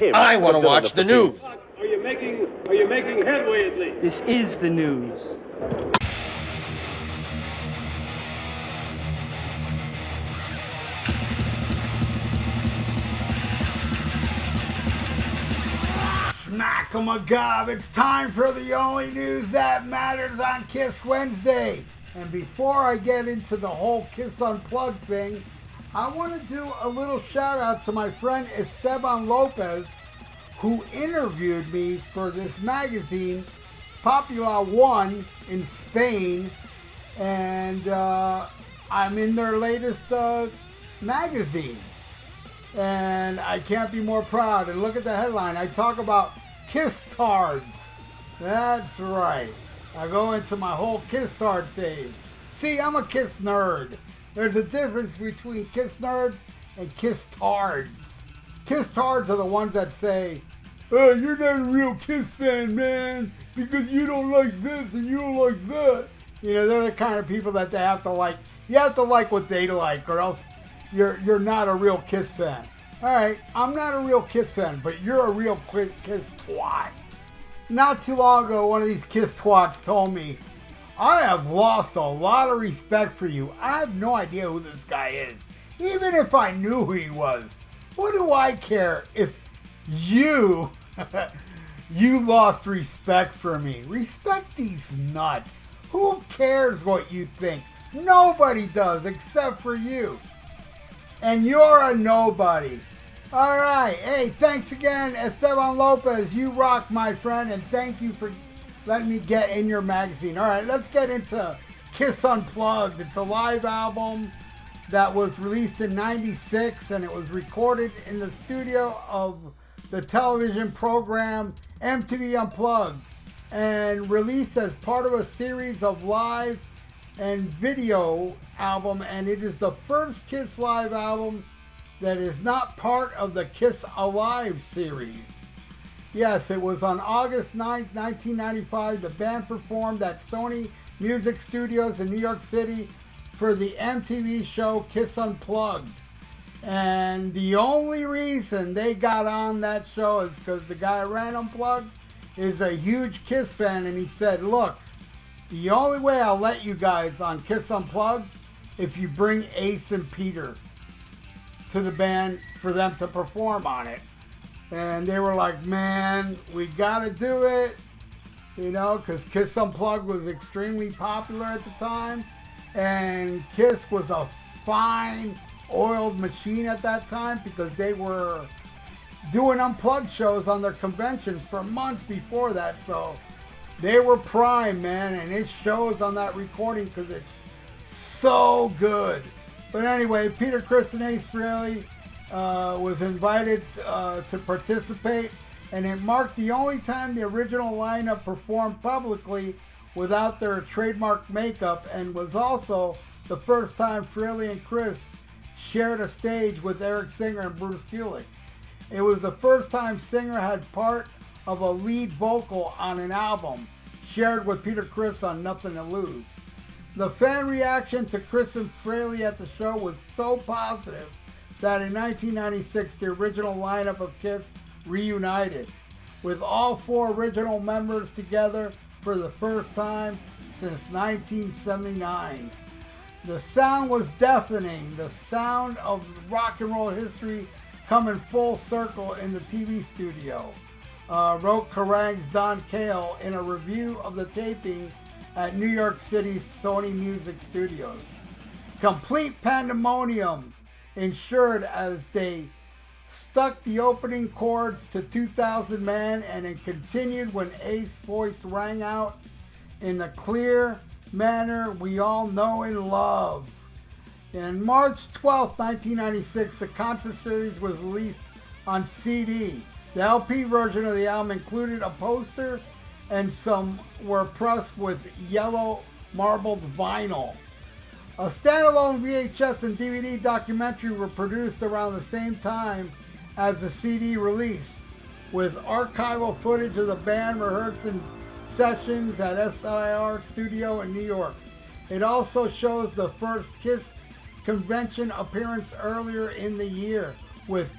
him. I want to watch the news. Are you making headway at least? This is the news. Smack-a-ma-gob, it's time for the only news that matters on Kiss Wednesday. And before I get into the whole Kiss Unplugged thing, I want to do a little shout out to my friend Esteban Lopez, who interviewed me for this magazine, Popular One in Spain, and I'm in their latest magazine. And I can't be more proud. And look at the headline. I talk about Kiss Tards. That's right. I go into my whole Kiss Tard phase. See, I'm a Kiss nerd. There's a difference between Kiss nerds and Kiss Tards. Kiss Tards are the ones that say, "Oh, you're not a real Kiss fan, man, because you don't like this and you don't like that." You know, they're the kind of people that they have to like. You have to like what they like, or else you're not a real Kiss fan. All right, I'm not a real Kiss fan, but you're a real Kiss twat. Not too long ago, one of these Kiss twats told me, "I have lost a lot of respect for you. I have no idea who this guy is. Even if I knew who he was, what do I care if you lost respect for me? Respect these nuts. Who cares what you think? Nobody does except for you. And you're a nobody." All right. Hey, thanks again, Esteban Lopez. You rock, my friend, and thank you for letting me get in your magazine. All right, let's get into Kiss Unplugged. It's a live album that was released in '96, and it was recorded in the studio of the television program MTV Unplugged, and released as part of a series of live and video album, and it is the first Kiss live album that is not part of the Kiss Alive series. Yes, it was on August 9th, 1995. The band performed at Sony Music Studios in New York City for the MTV show Kiss Unplugged. And the only reason they got on that show is because the guy who ran Unplugged is a huge Kiss fan, and he said, "Look, the only way I'll let you guys on Kiss Unplugged if you bring Ace and Peter to the band for them to perform on it." And they were like, "Man, we gotta do it," you know, because Kiss Unplugged was extremely popular at the time, and Kiss was a fine oiled machine at that time because they were doing Unplugged shows on their conventions for months before that, so they were prime, man, and it shows on that recording because it's so good. But anyway, Peter, Chris, and Ace Frehley was invited to participate, and it marked the only time the original lineup performed publicly without their trademark makeup, and was also the first time Frehley and Chris shared a stage with Eric Singer and Bruce Kulick. It was the first time Singer had part of a lead vocal on an album, shared with Peter Criss on Nothing to Lose. The fan reaction to Chris and Frehley at the show was so positive that in 1996 the original lineup of Kiss reunited, with all four original members together for the first time since 1979. The sound was deafening, the sound of rock and roll history coming full circle in the TV studio, wrote Kerrang's Don Cale in a review of the taping at New York City's Sony Music Studios. Complete pandemonium ensured as they stuck the opening chords to 2000 Man, and it continued when Ace's voice rang out in the clear manner we all know and love. On March 12, 1996, the concert series was released on CD. The LP version of the album included a poster, and some were pressed with yellow marbled vinyl. A standalone VHS and DVD documentary were produced around the same time as the CD release, with archival footage of the band rehearsing sessions at SIR Studio in New York. It also shows the first Kiss convention appearance earlier in the year, with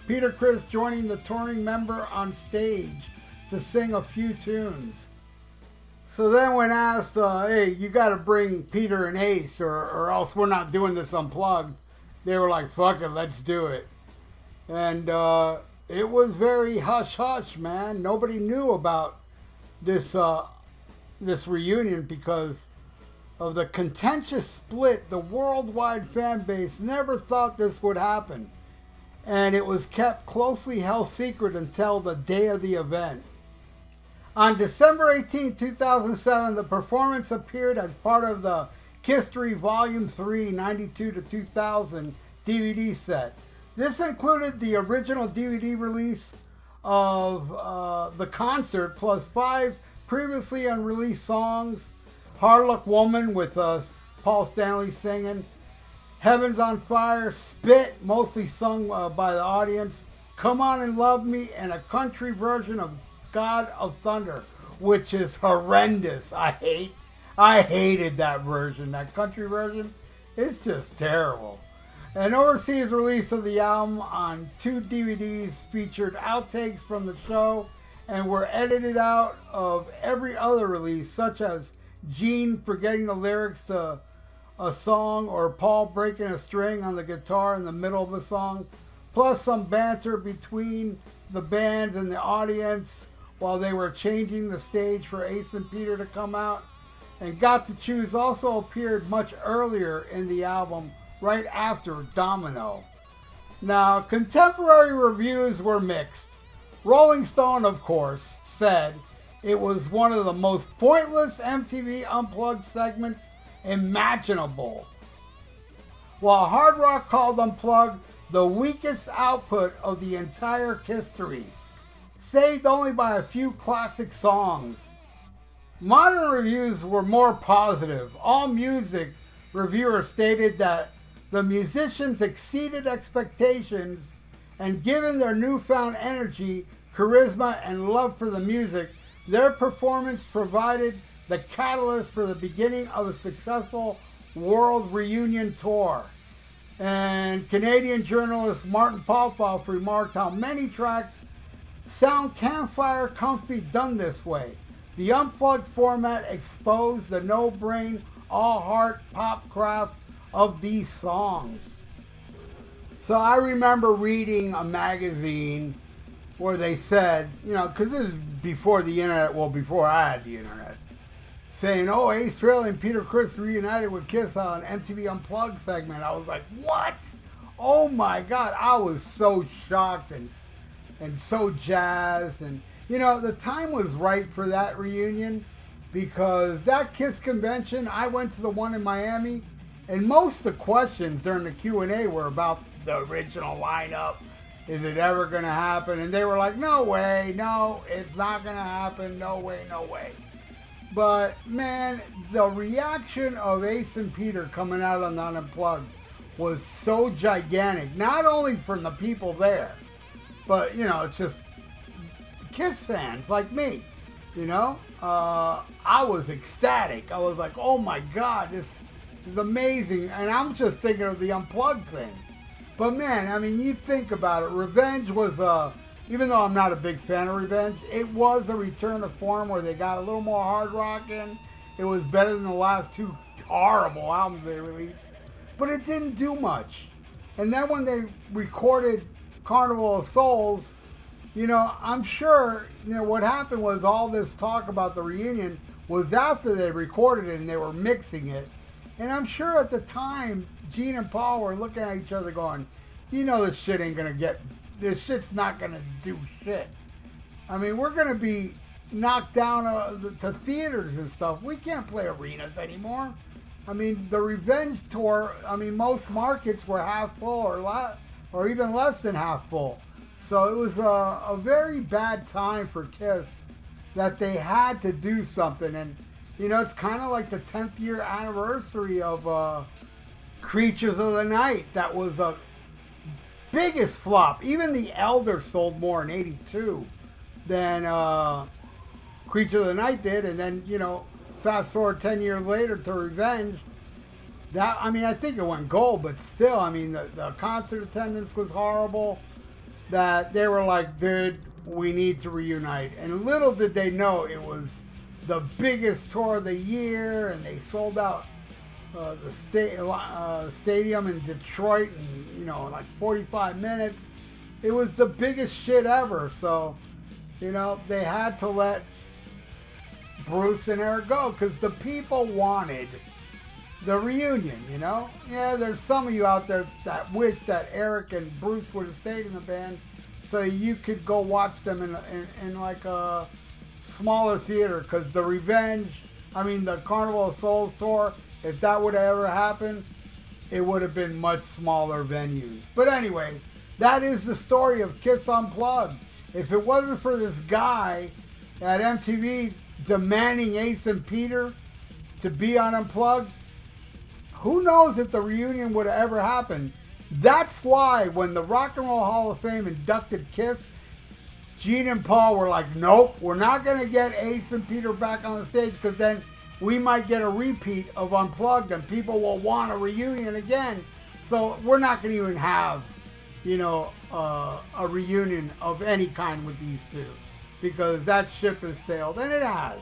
Peter Criss joining the touring member on stage to sing a few tunes. So then when asked, hey, you got to bring Peter and Ace or else we're not doing this Unplugged, they were like, fuck it, let's do it. And it was very hush-hush, man. Nobody knew about this reunion because of the contentious split. The worldwide fan base never thought this would happen. And it was kept closely held secret until the day of the event. On December 18, 2007, the performance appeared as part of the History Volume 3, 92 to 2000 DVD set. This included the original DVD release of the concert, plus 5 previously unreleased songs. Hard Luck Woman with Paul Stanley singing. Heaven's on Fire, Spit, mostly sung by the audience. Come On and Love Me, and a country version of God of Thunder, which is horrendous. I hated that version. That country version, it's just terrible. An overseas release of the album on 2 DVDs featured outtakes from the show and were edited out of every other release, such as Gene forgetting the lyrics to a song or Paul breaking a string on the guitar in the middle of the song, plus some banter between the bands and the audience while they were changing the stage for Ace and Peter to come out. And Got to Choose also appeared much earlier in the album, right after Domino. Now, contemporary reviews were mixed. Rolling Stone, of course, said it was one of the most pointless MTV Unplugged segments imaginable, while Hard Rock called Unplugged the weakest output of the entire history, saved only by a few classic songs. Modern reviews were more positive. AllMusic reviewer stated that the musicians exceeded expectations, and given their newfound energy, charisma, and love for the music, their performance provided the catalyst for the beginning of a successful world reunion tour. And Canadian journalist Martin Popoff remarked how many tracks sound campfire comfy done this way. The Unplugged format exposed the no-brain, all-heart pop craft of these songs. So I remember reading a magazine where they said, you know, because this is before the internet, well, before I had the internet, saying, oh, Ace Frehley and Peter Criss reunited with Kiss on MTV Unplugged segment. I was like, what? Oh my God. I was so shocked and so jazzed. And, you know, the time was right for that reunion because that Kiss convention, I went to the one in Miami, and most of the questions during the Q&A were about the original lineup. Is it ever going to happen? And they were like, no way, no, it's not going to happen, no way, no way. But, man, the reaction of Ace and Peter coming out on the Unplugged was so gigantic. Not only from the people there, but, you know, it's just Kiss fans like me, you know. I was ecstatic. I was like, oh, my God, this is amazing. And I'm just thinking of the Unplugged thing. But, man, I mean, you think about it. Revenge was even though I'm not a big fan of Revenge, it was a return to form where they got a little more hard rock in. It was better than the last 2 horrible albums they released. But it didn't do much. And then when they recorded Carnival of Souls, you know, I'm sure, you know, what happened was all this talk about the reunion was after they recorded it and they were mixing it. And I'm sure at the time, Gene and Paul were looking at each other going, you know, this shit's not going to do shit. I mean, we're going to be knocked down to theaters and stuff. We can't play arenas anymore. I mean, the Revenge tour, I mean, most markets were half full or even less than half full. So it was a very bad time for Kiss that they had to do something. And, you know, it's kind of like the 10th year anniversary of Creatures of the Night. That was a biggest flop. Even The Elder sold more in 82 than Creature of the Night did. And then, you know, fast forward 10 years later to Revenge. That, I mean, I think it went gold, but still, I mean, the concert attendance was horrible. that they were like, dude, we need to reunite. And little did they know it was the biggest tour of the year, and they sold out the stadium in Detroit in, like 45 minutes. It was the biggest shit ever. So, they had to let Bruce and Eric go because the people wanted the reunion, Yeah, there's some of you out there that wish that Eric and Bruce would have stayed in the band so you could go watch them in like a smaller theater, because the Carnival of Souls tour, if that would have ever happened, it would have been much smaller venues. But anyway, that is the story of Kiss Unplugged. If it wasn't for this guy at MTV demanding Ace and Peter to be on Unplugged, who knows if the reunion would have ever happened. That's why when the Rock and Roll Hall of Fame inducted Kiss, Gene and Paul were like, nope, we're not going to get Ace and Peter back on the stage, because then we might get a repeat of Unplugged and people will want a reunion again. So we're not going to even have, a reunion of any kind with these two, because that ship has sailed, and it has,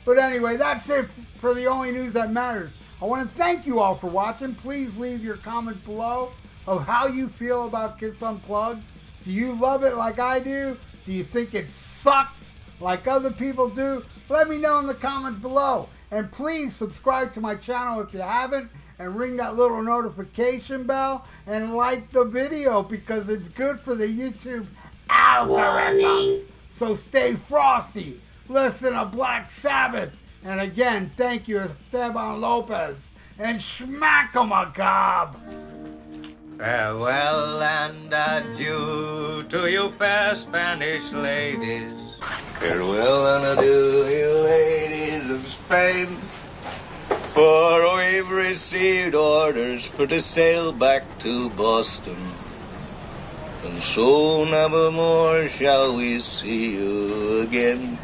But anyway, that's it for the only news that matters. I want to thank you all for watching. Please leave your comments below of how you feel about Kiss Unplugged. Do you love it like I do? Do you think it sucks like other people do? Let me know in the comments below. And please subscribe to my channel if you haven't, and ring that little notification bell, and like the video, because it's good for the YouTube algorithms. So stay frosty. Listen to Black Sabbath. And again, thank you, Esteban Lopez. And schmack-a-macabre. Farewell and adieu to you fair Spanish ladies. Farewell and adieu, you ladies of Spain. For we've received orders for to sail back to Boston. And so never more shall we see you again.